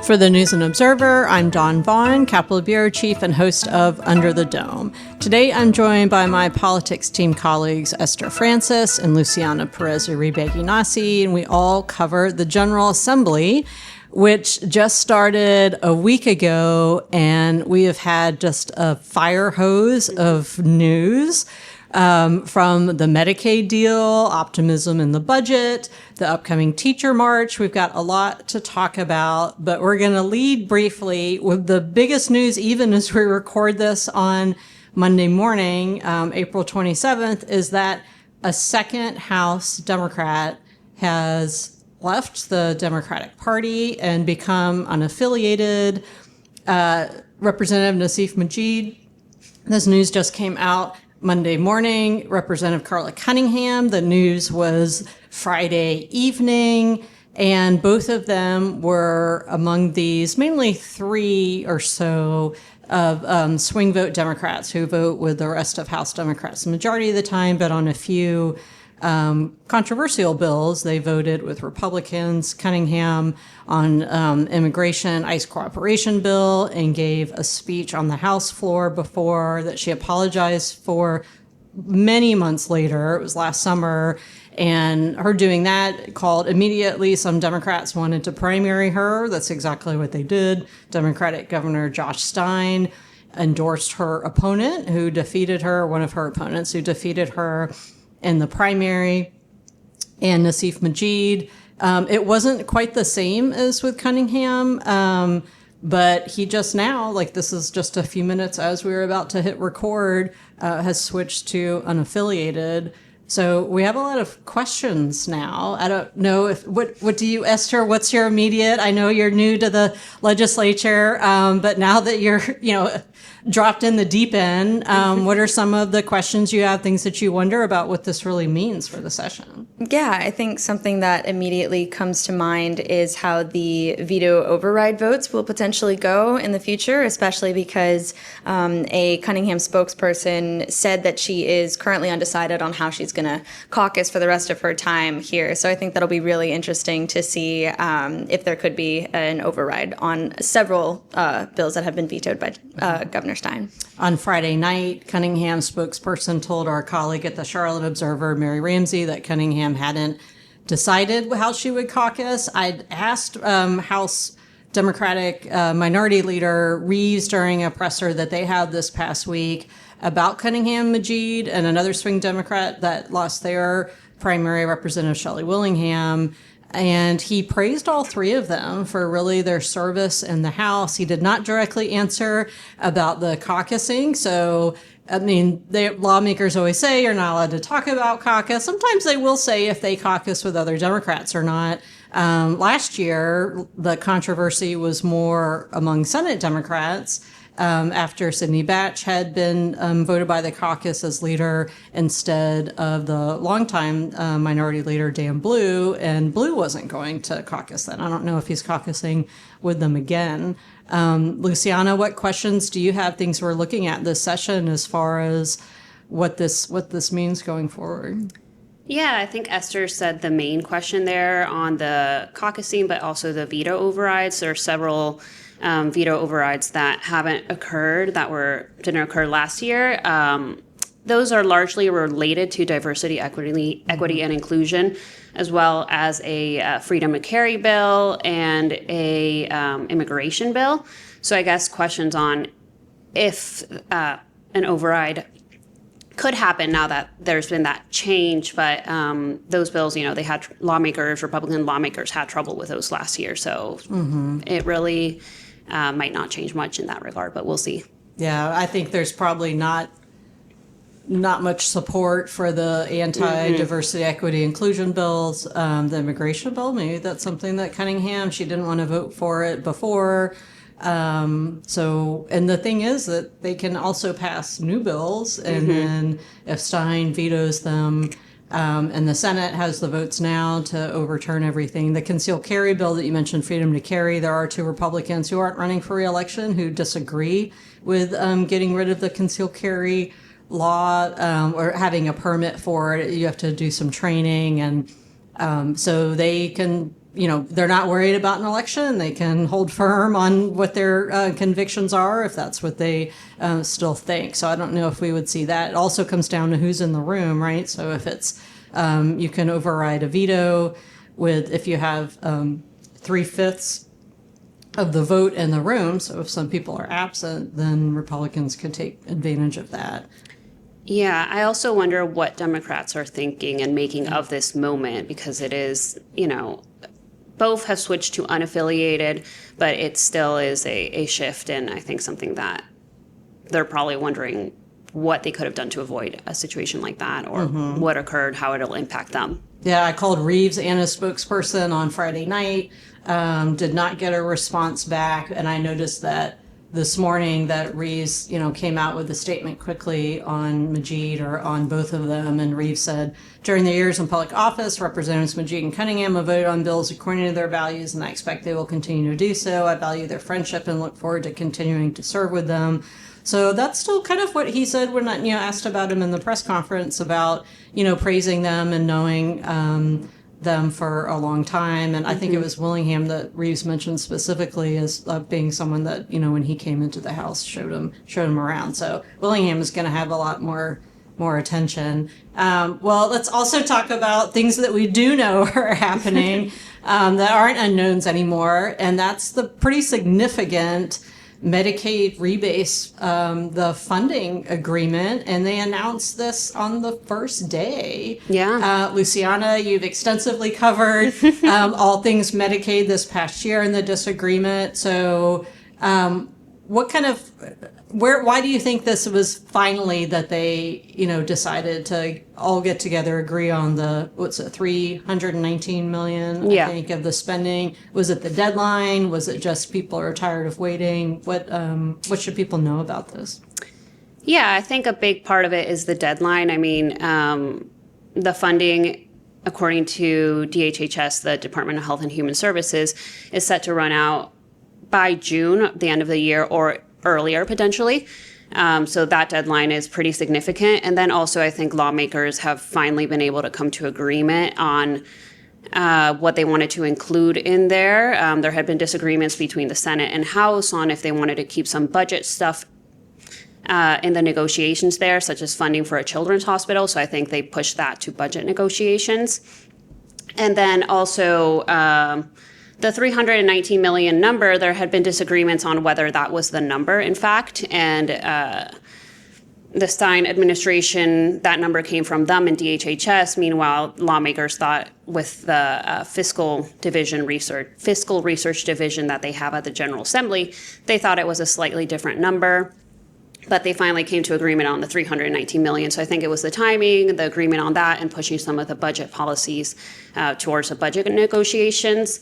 For the News and Observer, I'm Dawn Vaughn, Capitol Bureau Chief and host of Under the Dome. Today I'm joined by my politics team colleagues Esther Francis and Luciana Perez Uribe Guinassi, and we all cover the General Assembly, which just started a week ago, and we have had just a fire hose of news. From the Medicaid deal, optimism in the budget, the upcoming teacher march. We've got a lot to talk about, but we're going to lead briefly with the biggest news, even as we record this on Monday morning, April 27th, is that a second House Democrat has left the Democratic Party and become unaffiliated. Representative Nassif Majid, this news just came out Monday morning. Representative Carla Cunningham, the news was Friday evening, and both of them were among these mainly three or so of swing vote Democrats who vote with the rest of House Democrats the majority of the time, but on a few controversial bills, they voted with Republicans. Cunningham on immigration, ICE cooperation bill, and gave a speech on the House floor before that she apologized for many months later. It was last summer. And her doing that called immediately some Democrats wanted to primary her. That's exactly what they did. Democratic Governor Josh Stein endorsed her opponent who defeated her, one of her opponents who defeated her in the primary, and Nassif Majid. It wasn't quite the same as with Cunningham, but he just now, like this is just a few minutes as we were about to hit record, has switched to unaffiliated. So we have a lot of questions now. I don't know if what do you, Esther? What's your immediate? I know you're new to the legislature, but now that you're dropped in the deep end, what are some of the questions you have? Things that you wonder about what this really means for the session? Yeah, I think something that immediately comes to mind is how the veto override votes will potentially go in the future, especially because a Cunningham spokesperson said that she is currently undecided on how she's going to caucus for the rest of her time here. So I think that'll be really interesting to see if there could be an override on several bills that have been vetoed by Governor Stein. On Friday night, Cunningham spokesperson told our colleague at the Charlotte Observer, Mary Ramsey, that Cunningham hadn't decided how she would caucus. I'd asked House Democratic Minority Leader Reeves during a presser that they had this past week about Cunningham Majid and another swing Democrat that lost their primary, Representative Shelley Willingham. And he praised all three of them for really their service in the House. He did not directly answer about the caucusing. So, I mean, lawmakers always say you're not allowed to talk about caucus. Sometimes they will say if they caucus with other Democrats or not. Last year, the controversy was more among Senate Democrats. After Sidney Batch had been voted by the caucus as leader instead of the longtime minority leader, Dan Blue, and Blue wasn't going to caucus then. I don't know if he's caucusing with them again. Luciana, what questions do you have, things we're looking at this session as far as what this means going forward? Yeah, I think Esther said the main question there on the caucusing, but also the veto overrides. There are several veto overrides that haven't occurred, didn't occur last year. Those are largely related to diversity, equity, and inclusion, as well as a freedom to carry bill and a immigration bill. So I guess questions on if an override could happen now that there's been that change, but those bills, they had Republican lawmakers had trouble with those last year. So it really might not change much in that regard, but we'll see. Yeah, I think there's probably not much support for the anti-diversity, equity, inclusion bills. The immigration bill, maybe that's something that Cunningham, she didn't want to vote for it before. And the thing is that they can also pass new bills, and then if Stein vetoes them, and the Senate has the votes now to overturn everything. The concealed carry bill that you mentioned, freedom to carry, there are two Republicans who aren't running for re-election who disagree with getting rid of the concealed carry law or having a permit for it. You have to do some training, and so they can they're not worried about an election. They can hold firm on what their convictions are if that's what they still think. So I don't know if we would see that. It also comes down to who's in the room, right? So if it's you can override a veto if you have 3/5 of the vote in the room. So if some people are absent, then Republicans could take advantage of that. Yeah, I also wonder what Democrats are thinking and making of this moment, because it is, both have switched to unaffiliated, but it still is a shift, and I think something that they're probably wondering what they could have done to avoid a situation like that, or what occurred, how it'll impact them. Yeah, I called Reeves and his spokesperson on Friday night, did not get a response back, and I noticed that this morning that Reeves, came out with a statement quickly on Majid or on both of them. And Reeves said, during their years in public office, Representatives Majid and Cunningham have voted on bills according to their values, and I expect they will continue to do so. I value their friendship and look forward to continuing to serve with them. So that's still kind of what he said when I asked about him in the press conference about, praising them and knowing them for a long time. And I think it was Willingham that Reeves mentioned specifically as being someone that, when he came into the House, showed him around. So Willingham is going to have a lot more attention. Well, let's also talk about things that we do know are happening that aren't unknowns anymore. And that's the pretty significant Medicaid rebase, the funding agreement, and they announced this on the first day. Yeah. Luciana, you've extensively covered all things Medicaid this past year in the disagreement. So why do you think this was finally that they, decided to all get together, agree on the, $319 million, I think, of the spending? Was it the deadline? Was it just people are tired of waiting? What should people know about this? Yeah, I think a big part of it is the deadline. I mean, the funding, according to DHHS, the Department of Health and Human Services, is set to run out by June, the end of the year, or earlier potentially. So that deadline is pretty significant. And then also I think lawmakers have finally been able to come to agreement on what they wanted to include in there. There had been disagreements between the Senate and House on if they wanted to keep some budget stuff in the negotiations there, such as funding for a children's hospital. So I think they pushed that to budget negotiations. And then also the 319 million number, there had been disagreements on whether that was the number, in fact. And the Stein administration, that number came from them and DHHS. Meanwhile, lawmakers thought with the fiscal research division that they have at the General Assembly, they thought it was a slightly different number. But they finally came to agreement on the 319 million. So I think it was the timing, the agreement on that, and pushing some of the budget policies towards the budget negotiations.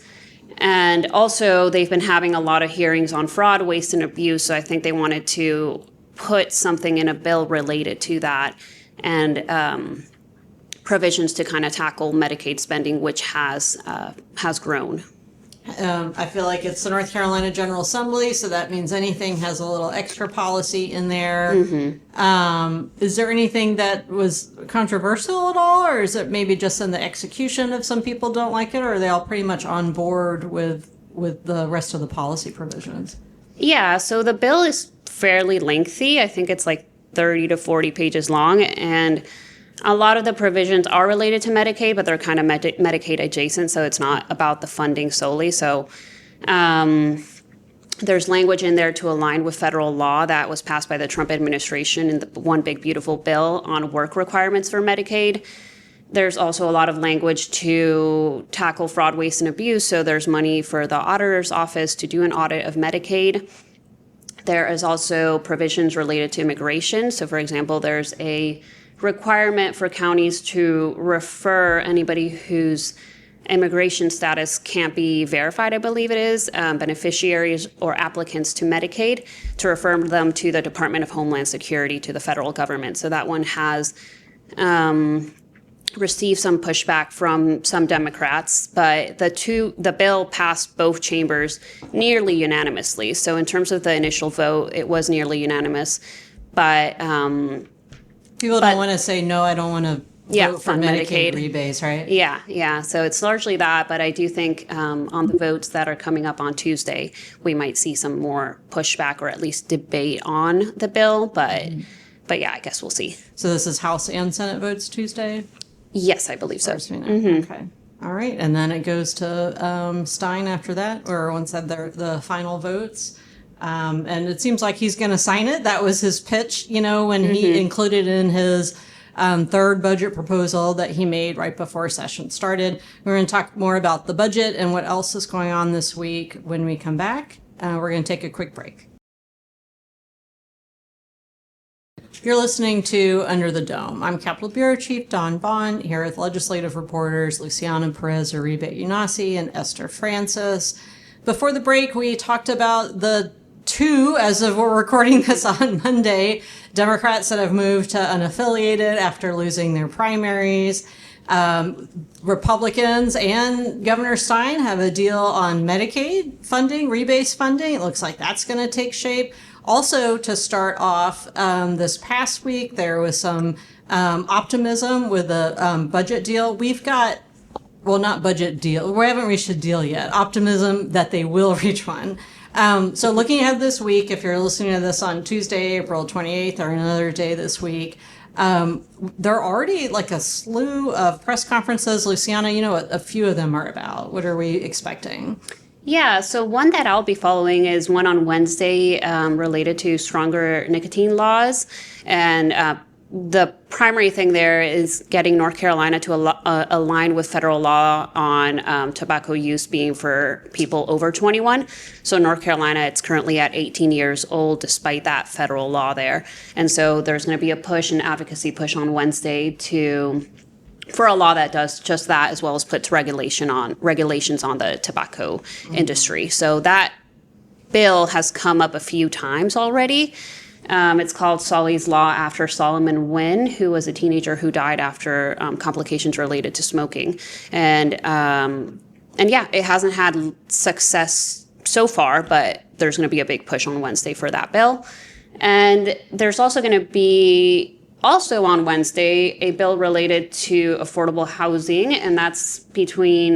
And also, they've been having a lot of hearings on fraud, waste, and abuse. So I think they wanted to put something in a bill related to that, and provisions to kind of tackle Medicaid spending, which has grown. I feel like it's the North Carolina General Assembly, so that means anything has a little extra policy in there. Is there anything that was controversial at all, or is it maybe just in the execution if some people don't like it, or are they all pretty much on board with the rest of the policy provisions? Yeah, so the bill is fairly lengthy. I think it's like 30 to 40 pages long, and a lot of the provisions are related to Medicaid, but they're kind of Medicaid adjacent, so it's not about the funding solely. So there's language in there to align with federal law that was passed by the Trump administration in the One Big Beautiful Bill on work requirements for Medicaid. There's also a lot of language to tackle fraud, waste, and abuse. So there's money for the auditor's office to do an audit of Medicaid. There is also provisions related to immigration. So, for example, there's a requirement for counties to refer anybody whose immigration status can't be verified, I believe it is, beneficiaries or applicants to Medicaid, to refer them to the Department of Homeland Security, to the federal government. So that one has received some pushback from some Democrats, but the bill passed both chambers nearly unanimously. So in terms of the initial vote, it was nearly unanimous, but people don't want to say, no, I don't want to vote for Medicaid rebates, right? Yeah. So it's largely that, but I do think on the votes that are coming up on Tuesday, we might see some more pushback or at least debate on the bill. But yeah, I guess we'll see. So this is House and Senate votes Tuesday? Yes, I believe so. Okay. All right. And then it goes to Stein after that, or once the final votes. And it seems like he's going to sign it. That was his pitch, when he included in his third budget proposal that he made right before session started. We're going to talk more about the budget and what else is going on this week when we come back. We're going to take a quick break. You're listening to Under the Dome. I'm Capitol Bureau Chief Don Vaughn, here with legislative reporters Luciana, Perez, Uribe, Guinassi, and Esther Francis. Before the break, we talked about the two, as of we're recording this on Monday, Democrats that have moved to unaffiliated after losing their primaries. Republicans and Governor Stein have a deal on Medicaid funding, rebase funding. It looks like that's going to take shape. Also, to start off, this past week, there was some optimism with a budget deal. We've got, well, not budget deal. We haven't reached a deal yet. Optimism that they will reach one. So looking ahead this week, if you're listening to this on Tuesday, April 28th, or another day this week, there are already like a slew of press conferences. Luciana, a few of them are about. What are we expecting? Yeah, so one that I'll be following is one on Wednesday related to stronger nicotine laws. And the primary thing there is getting North Carolina to align with federal law on tobacco use being for people over 21. So North Carolina, it's currently at 18 years old, despite that federal law there. And so there's going to be a push, an advocacy push on Wednesday for a law that does just that, as well as puts regulations on the tobacco industry. So that bill has come up a few times already. It's called Solly's Law after Solomon Wynn, who was a teenager who died after complications related to smoking. And yeah, it hasn't had success so far, but there's going to be a big push on Wednesday for that bill. And there's also going to be on Wednesday, a bill related to affordable housing, and that's between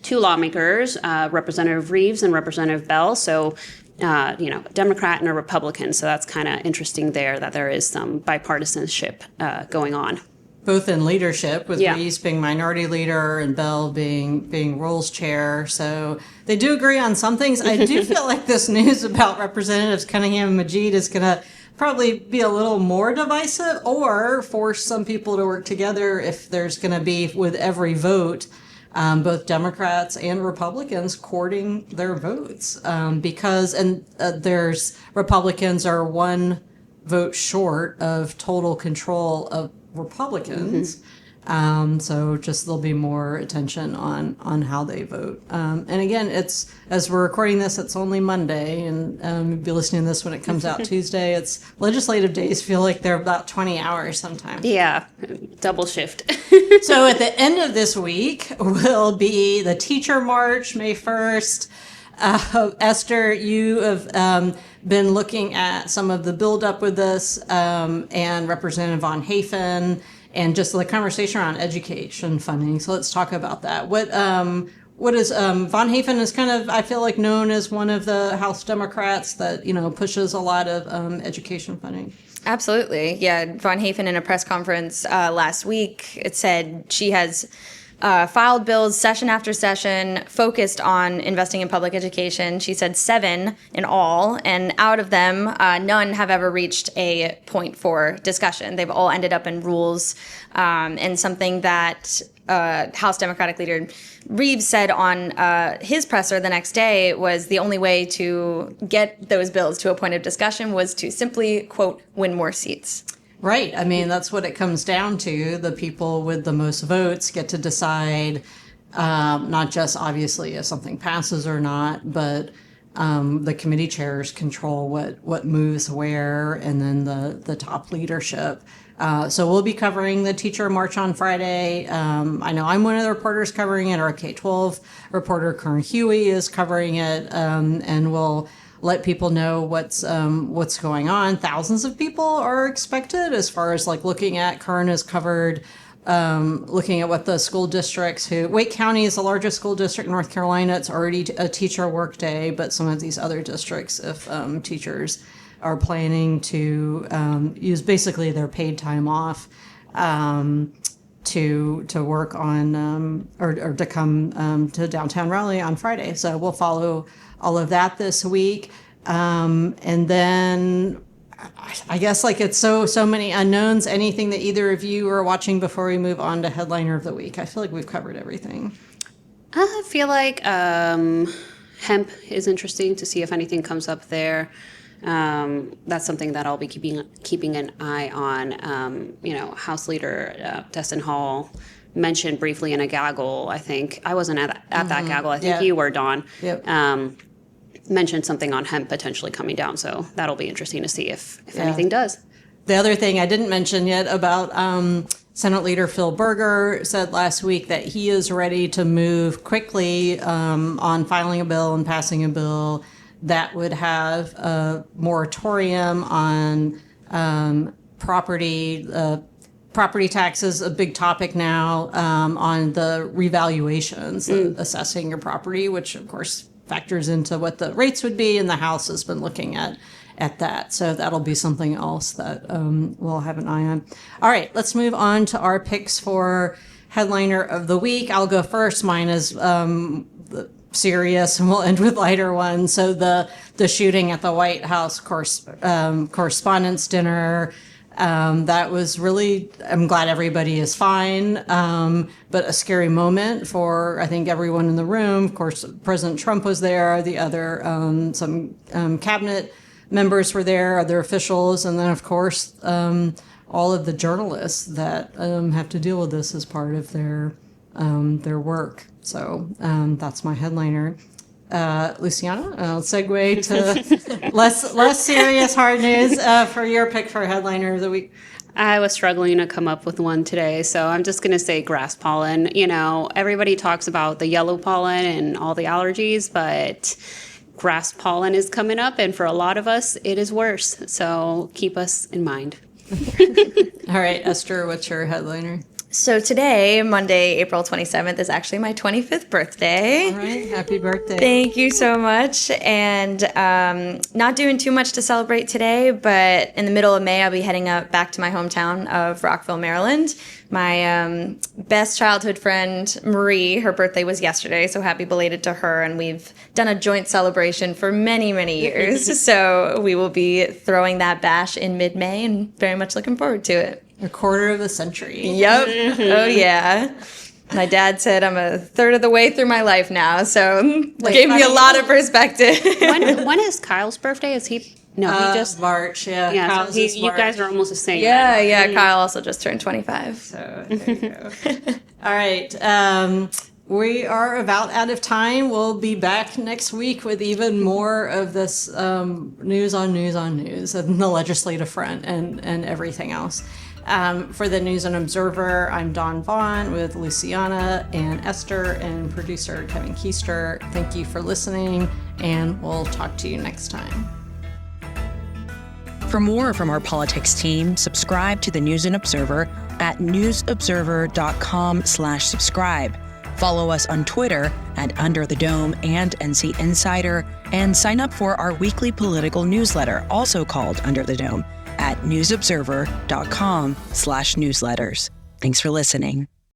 two lawmakers, Representative Reeves and Representative Bell. So, a Democrat and a Republican. So that's kind of interesting there that there is some bipartisanship going on. Both in leadership, with Reeves being minority leader and Bell being rules chair. So they do agree on some things. I do feel like this news about Representatives Cunningham and Majid is going to probably be a little more divisive or force some people to work together if there's going to be, with every vote, both Democrats and Republicans courting their votes there's Republicans are one vote short of total control of Republicans. So just there'll be more attention on how they vote. And again, it's, as we're recording this, it's only Monday, and you'll be listening to this when it comes out Tuesday. It's legislative days feel like they're about 20 hours sometimes. Yeah, double shift. So at the end of this week will be the Teacher March, May 1st. Esther, you have been looking at some of the buildup with this, and Representative Von Hafen, and just the conversation around education funding. So let's talk about that. What is Von Hafen is kind of, I feel like, known as one of the House Democrats that pushes a lot of education funding. Absolutely, yeah. Von Hafen in a press conference last week, it said she has filed bills session after session focused on investing in public education. She said 7 in all, and out of them, none have ever reached a point for discussion. They've all ended up in rules, and something that House Democratic leader Reeves said on his presser the next day was the only way to get those bills to a point of discussion was to simply, quote, win more seats. Right. I mean, that's what it comes down to. The people with the most votes get to decide, not just obviously if something passes or not, but the committee chairs control what moves where, and then the top leadership. So we'll be covering the Teacher March on Friday. I know I'm one of the reporters covering it. Our K-12 reporter, Kern Huey, is covering it, and we'll let people know what's going on. Thousands of people are expected, as far as like looking at, Kern has covered, looking at what the school districts Wake County is the largest school district in North Carolina. It's already a teacher work day, but some of these other districts, if teachers are planning to use basically their paid time off to work on or to come to downtown Raleigh on Friday. So we'll follow all of that this week. And then I guess like it's so many unknowns. Anything that either of you are watching before we move on to headliner of the week? I feel like we've covered everything. I feel like hemp is interesting to see if anything comes up there. That's something that I'll be keeping an eye on. House Leader Destin Hall mentioned briefly in a gaggle. I think I wasn't at that gaggle. I think you were, Dawn. Yep. Mentioned something on hemp potentially coming down. So that'll be interesting to see if anything does. The other thing I didn't mention yet about Senate Leader Phil Berger said last week that he is ready to move quickly on filing a bill and passing a bill that would have a moratorium on property taxes, a big topic now, on the revaluations, assessing your property, which of course factors into what the rates would be, and the House has been looking at that. So that'll be something else that we'll have an eye on. All right, let's move on to our picks for headliner of the week. I'll go first. Mine is serious, and we'll end with lighter ones. So the shooting at the White House Correspondents' Dinner, that was really, I'm glad everybody is fine, but a scary moment for, I think, everyone in the room. Of course, President Trump was there, the other, some cabinet members were there, other officials, and then, of course, all of the journalists that have to deal with this as part of their work. So that's my headliner. Luciana, I'll segue to less serious hard news for your pick for headliner of the week. I was struggling to come up with one today, so I'm just going to say grass pollen. Everybody talks about the yellow pollen and all the allergies, but grass pollen is coming up, and for a lot of us, it is worse. So keep us in mind. All right, Esther, what's your headliner? So today, Monday, April 27th, is actually my 25th birthday. All right, happy birthday. Thank you so much. And not doing too much to celebrate today, but in the middle of May, I'll be heading back to my hometown of Rockville, Maryland. My best childhood friend, Marie, her birthday was yesterday, so happy belated to her. And we've done a joint celebration for many, many years. So we will be throwing that bash in mid-May, and very much looking forward to it. A quarter of a century. Yep. Oh, yeah. My dad said I'm a third of the way through my life now, so gave me a lot of perspective. When is Kyle's birthday? Is he? No, he just March. Yeah. Yeah, so you guys are almost the same. Yeah, yeah. Kyle also just turned 25. So there you go. All right. We are about out of time. We'll be back next week with even more of this news on the legislative front and everything else. For the News and Observer, I'm Dawn Vaughn with Luciana and Esther and producer Kevin Keister. Thank you for listening, and we'll talk to you next time. For more from our politics team, subscribe to the News and Observer at newsobserver.com/subscribe. Follow us on Twitter at Under the Dome and NC Insider, and sign up for our weekly political newsletter, also called Under the Dome, at newsobserver.com/newsletters. Thanks for listening.